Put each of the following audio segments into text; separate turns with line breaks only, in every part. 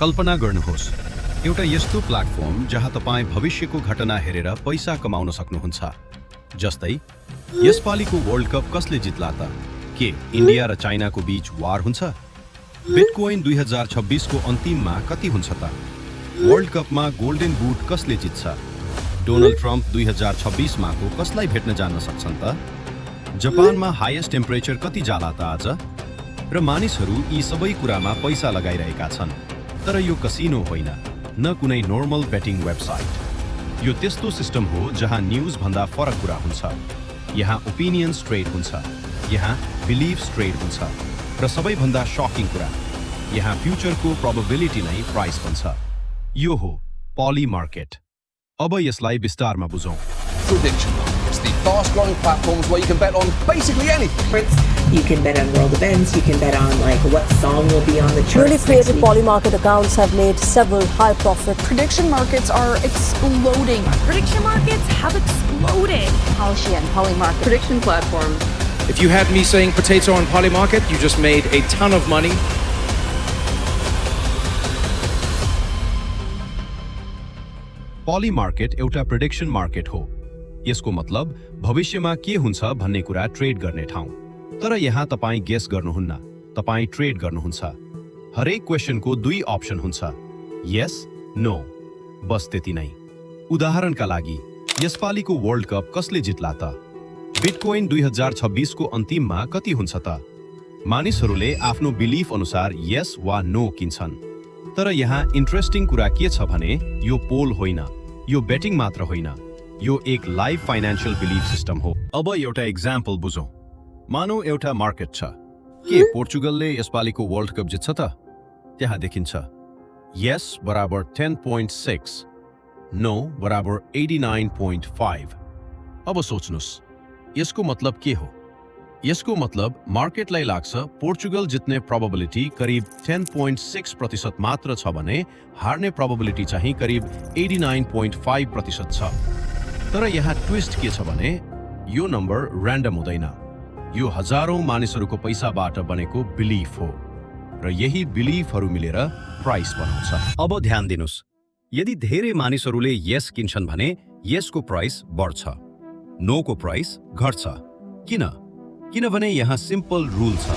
कल्पना गर्नुहोस् एउटा यस्तो प्लेटफर्म जहाँ तपाईं भविष्यको घटना हेरेर पैसा कमाउन सक्नुहुन्छ। जस्तै यसपालिको वर्ल्ड कप कसले जित्ला त? के इन्डिया र चाइनाको बीच वार हुन्छ? बिटकोइन 2026 को अन्तिममा कति हुन्छ त? वर्ल्ड कपमा गोल्डन बुट कसले जित्छ? डोनाल्ड ट्रम्प 2026 मा को कसलाई भेट्न जान्न सक्छन् त? जापानमा हाईएस्ट टेम्परेचर कति जाला त आज? र मानिसहरू यी सबै कुरामा पैसा लगाइरहेका छन्। तर यो कसिनो होइन, न कुनै नर्मल बेटिङ वेबसाइट। यो त्यस्तो सिस्टम हो जहाँ न्यूज भन्दा फरक कुरा हुन्छ। यहाँ ओपिनियन्स ट्रेड हुन्छ, यहाँ बिलिफ्स ट्रेड हुन्छ, र सबैभन्दा शकिङ कुरा, यहाँ फ्युचरको प्रोबेबिलिटी नै प्राइस बन्छ। यो हो पोली मार्केट। अब यसलाई विस्तारमा बुझौं।
Prediction markets, the fast-growing platforms where you can bet on basically anything.
You can bet on world events, you can bet on like what song will be on the charts.
Newly created Polymarket accounts have made several high profit.
Prediction markets are exploding.
Prediction markets have exploded.
Kalshi and Polymarket.
Prediction platforms.
If you had me saying potato on Polymarket, you just made a ton of money.
Polymarket एउटा prediction market हो। यसको मतलब भविष्यमा के हुन्छ भन्ने कुरा trade गर्ने ठाउँ। तर यहाँ तपाईं गेस गर्नुहुन्न, तपाईं ट्रेड गर्नुहुन्छ। हरेक क्वेशनको दुई अप्सन हुन्छ, यस नो, बस त्यति नै। उदाहरणका लागि यसपालिको वर्ल्ड कप कसले जित्ला त? बिटकोइन 2026 को अन्तिममा कति हुन्छ त? मानिसहरूले आफ्नो बिलिफ अनुसार यस वा नो किन्छन्। तर यहाँ इन्ट्रेस्टिङ कुरा के छ भने यो पोल होइन, यो बेटिङ मात्र होइन, यो एक लाइभ फाइनान्शियल बिलिफ सिस्टम हो। अब एउटा एक्जाम्पल बुझौं। मानौ एउटा मार्केट छ। के पोर्चुगलले यसपालिको वर्ल्ड कप जित्छ त? त्यहाँ देखिन्छ यस बराबर 10.6, नो बराबर 89.5। अब सोच्नुस्, यसको मतलब के हो? यसको मतलब मार्केटलाई लाग्छ पोर्चुगल जित्ने प्रोबेबिलिटी करिब 10.6% मात्र छ भने हार्ने प्रोबेबिलिटी चाहिँ करिब 89.5% छ। तर यहाँ ट्विस्ट के छ भने यो नम्बर र्यान्डम हुँदैन। यो हजारौं मानिसहरूको पैसाबाट बनेको बिलिफ हो र यही बिलिफहरू मिलेर प्राइस बनाउँछ। अब ध्यान दिनुस्, यदि धेरै मानिसहरूले यस किन्छन् भने यसको प्राइस बढ्छ, नो को प्राइस घट्छ। किन? किनभने यहाँ सिम्पल रूल छ,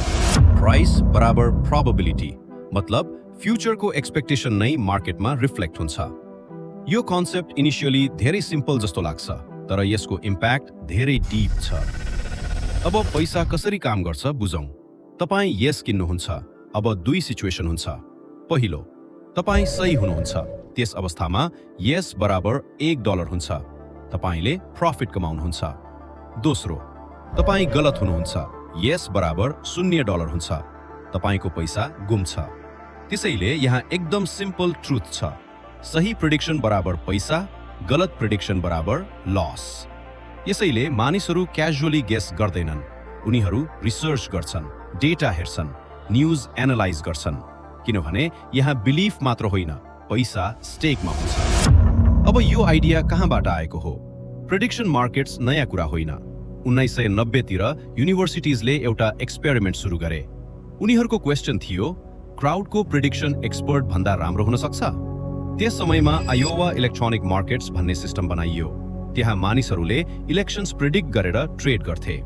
प्राइस बराबर प्रोबेबिलिटी, मतलब फ्युचरको एक्सपेक्टेसन नै मार्केटमा रिफ्लेक्ट हुन्छ। यो कन्सेप्ट इनिशियली धेरै सिम्पल जस्तो लाग्छ, तर यसको इम्प्याक्ट धेरै डीप छ। अब पैसा कसरी काम गर्छ बुझौं। तपाईं यस किन्नुहुन्छ, अब दुई सिचुएसन हुन्छ। पहिलो, तपाईं सही हुनुहुन्छ, त्यस अवस्थामा यस बराबर $1 हुन्छ, तपाईंले प्रॉफिट कमाउनुहुन्छ। दोस्रो, तपाईं गलत हुनुहुन्छ, यस बराबर $0 हुन्छ, तपाईंको पैसा गुम्छ। त्यसैले यहाँ एकदम सिम्पल ट्रुथ छ, सही प्रेडिक्सन बराबर पैसा, गलत प्रेडिक्सन बराबर लस। यसैले मानिसहरू क्याजुअली गेस गर्दैनन्, उनीहरू रिसर्च गर्छन्, डेटा हेर्छन्, न्यूज एनालाइज गर्छन्, किनभने यहाँ बिलिफ मात्र होइन, पैसा स्टेकमा हुन्छ। अब यो आइडिया कहाँबाट आएको हो? प्रेडिक्सन मार्केट्स नयाँ कुरा होइन। 1990 तिर युनिभर्सिटिजले एउटा एक्सपेरिमेन्ट सुरु गरे। उनीहरूको क्वेशन थियो, क्राउडको प्रेडिक्सन एक्सपर्ट भन्दा राम्रो हुन सक्छ? त्यस समयमा आयोवा इलेक्ट्रोनिक मार्केट्स भन्ने सिस्टम बनाइयो। त्यहाँ मानिसहरूले इलेक्शन्स प्रेडिक्ट गरेर ट्रेड गर्थे।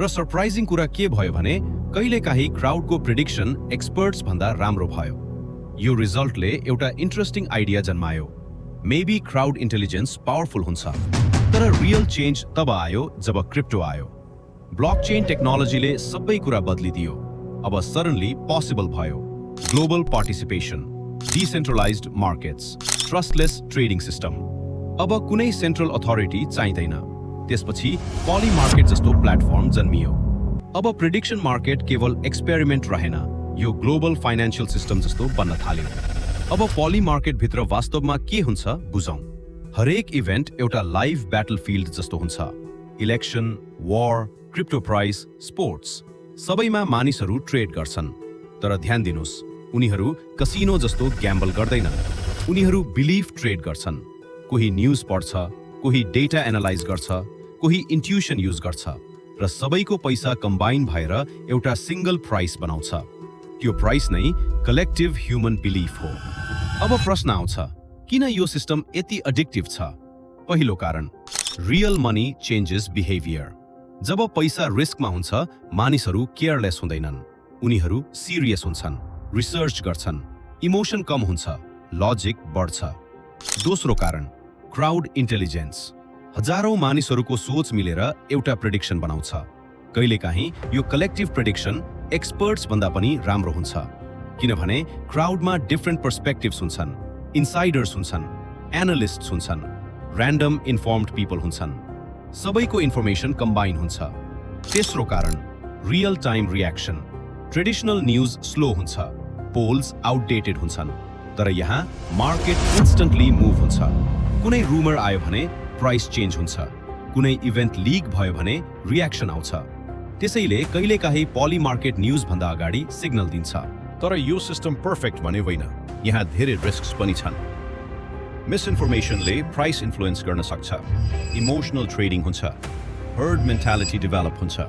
र सरप्राइजिङ कुरा के भयो भने कहिलेकाहीँ क्राउडको प्रेडिक्सन एक्सपर्ट्स भन्दा राम्रो भयो। यो रिजल्टले एउटा इन्ट्रेस्टिङ आइडिया जन्मायो, मेबी क्राउड इन्टेलिजेन्स पावरफुल हुन्छ। तर रियल चेन्ज तब आयो जब क्रिप्टो आयो। ब्लकचेन टेक्नोलोजीले सबै कुरा बदलिदियो। अब सडनली पोसिबल भयो global participation, decentralised markets, trustless trading system. अब कुनै सेन्ट्रल अथोरिटी चाहिँदैन। त्यसपछि पोली मार्केट जस्तो प्लेटफर्म जन्मियो। अब प्रेडिक्सन मार्केट केवल एक्सपेरिमेन्ट रहेन, यो ग्लोबल फाइनान्शियल सिस्टम जस्तो बन्न थाल्यो। अब पोली मार्केट भित्र वास्तवमा के हुन्छ बुझौं। हरेक इभेन्ट एउटा लाइभ ब्याटलफिल्ड जस्तो हुन्छ। इलेक्सन, वार, क्रिप्टो प्राइस, स्पोर्ट्स, सबैमा मानिसहरू ट्रेड गर्छन्। तर ध्यान दिनुस्, उनीहरू कसिनो जस्तो ग्याम्बल गर्दैनन्, उनीहरू बिलिफ ट्रेड गर्छन्। कोही न्यूज पढ्छ, कोही डेटा एनालाइज गर्छ, कोही इन्ट्युसन युज गर्छ, र सबैको पैसा कम्बाइन भएर एउटा सिंगल प्राइस बनाउँछ। त्यो प्राइस नै कलेक्टिभ ह्युमन बिलिफ हो। अब प्रश्न आउँछ, किन यो सिस्टम यति एडिक्टिभ छ? पहिलो कारण, रियल मनी चेन्जेस बिहेभियर। जब पैसा रिस्कमा हुन्छ, मानिसहरू केयरलेस हुँदैनन्, उनीहरू सिरियस हुन्छन्, रिसर्च गर्छन्, इमोसन कम हुन्छ, लजिक बढ्छ। दोस्रो कारण, क्राउड इन्टेलिजेन्स। हजारौं मानिसहरूको सोच मिलेर एउटा प्रेडिक्सन बनाउँछ। कहिलेकाहीँ यो कलेक्टिभ प्रेडिक्सन एक्सपर्ट्स भन्दा पनि राम्रो हुन्छ, किनभने क्राउडमा डिफरेन्ट पर्सपेक्टिभ्स हुन्छन्, इन्साइडर्स हुन्छन्, एनालिस्ट्स हुन्छन्, र्यान्डम इन्फर्म्ड पिपल हुन्छन्, सबैको इन्फर्मेसन कम्बाइन हुन्छ। तेस्रो कारण, real time reaction. Traditional news slow हुन्छ, पोल्स आउटडेटेड हुन्छन्, तर यहाँ मार्केट इन्स्टेन्टली मुभ हुन्छ। कुनै रुमर आयो भने प्राइस चेन्ज हुन्छ, कुनै इभेन्ट लिक भयो भने रियाक्सन आउँछ। त्यसैले कहिलेकाहीँ पोली मार्केट न्यूज भन्दा अगाडि सिग्नल दिन्छ। तर यो सिस्टम पर्फेक्ट भने होइन, यहाँ धेरै रिस्क्स पनि छन्। मिसइन्फर्मेसनले प्राइस इन्फ्लुएन्स गर्न सक्छ, इमोसनल ट्रेडिङ हुन्छ, हर्ड मेन्टालिटी डेभलप हुन्छ,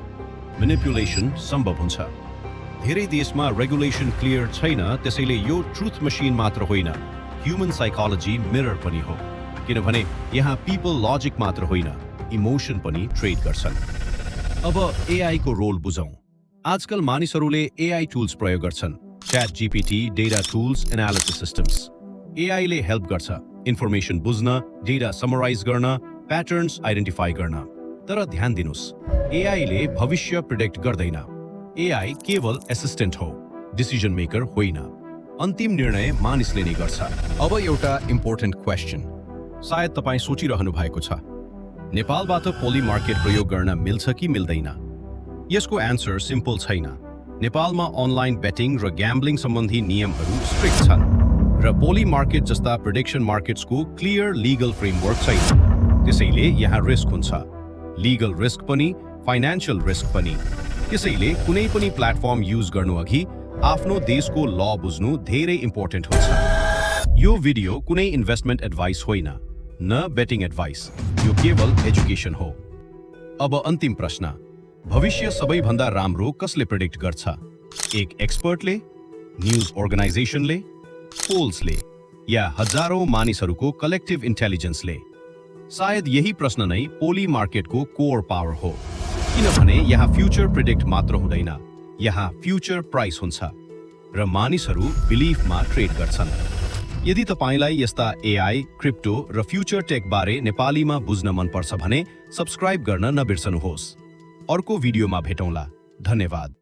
म्यानिपुलेसन सम्भव हुन्छ। धेरै देशमा रेगुलेसन क्लियर छैन, त्यसैले यो ट्रुथ मसिन मात्र होइन, ह्युमन साइकोलोजी मिरर पनि हो, किनभने यहाँ पिपल लजिक मात्र होइन, इमोसन पनि ट्रेड गर्छन्। अब एआई को रोल बुझौं। आजकल मानिसहरूले एआई टुल्स प्रयोग गर्छन्, chat GPT, data tools, analysis systems. AI ले हेल्प गर्छ इन्फर्मेसन बुझ्न, डेटा समराइज गर्न, प्याटर्न्स आइडेन्टिफाई गर्न। तर ध्यान दिनुस्, एआई ले भविष्य प्रिडिक्ट गर्दैन। एआई केवल एसिस्टेन्ट हो, डिसिजन मेकर होइन। अन्तिम निर्णय मानिसले नै गर्छ। अब एउटा इम्पोर्टेन्ट क्वेशन सायद तपाईँ सोचिरहनु भएको छ, नेपालबाट पोली मार्केट प्रयोग गर्न मिल्छ कि मिल्दैन? यसको एन्सर सिम्पल छैन। नेपालमा अनलाइन बेटिङ र ग्याम्बलिङ सम्बन्धी नियमहरू स्ट्रिक्ट छन्, र पोली मार्केट जस्ता प्रेडिक्सन मार्केट्सको क्लियर लिगल फ्रेमवर्क छैन। त्यसैले यहाँ रिस्क हुन्छ, लिगल रिस्क पनि, फाइनान्शियल रिस्क पनि। त्यसैले कुनै पनि प्लेटफर्म युज गर्नु अघि आफ्नो देशको ल बुझ्नु धेरै इम्पोर्टेन्ट हुन्छ। यो भिडियो कुनै इन्भेस्टमेन्ट एडभाइस होइन, न बेटिङ एडभाइस, यो केवल एजुकेसन हो। अब अन्तिम प्रश्न, भविष्य सबैभन्दा राम्रो कसले प्रेडिक्ट गर्छ? एक एक्सपर्टले, न्यूज अर्गनाइजेसनले, पोल्सले, या हजारौं मानिसहरूको कलेक्टिभ इन्टेलिजेन्सले? सायद यही प्रश्न नै पोली मार्केटको कोर पावर हो, किनभने यहाँ फ्युचर प्रेडिक्ट मात्र हुँदैन, यहाँ फ्युचर प्राइस हुन्छ, र मानिसहरू बिलिफमा ट्रेड गर्छन्। यदि तपाईलाई यस्ता एआई, क्रिप्टो र फ्युचर टेक बारे नेपालीमा बुझ्न मन पर्छ भने सब्स्क्राइब गर्न नबिर्सनुहोस्। अर्को भिडियोमा भेटौँला। धन्यवाद।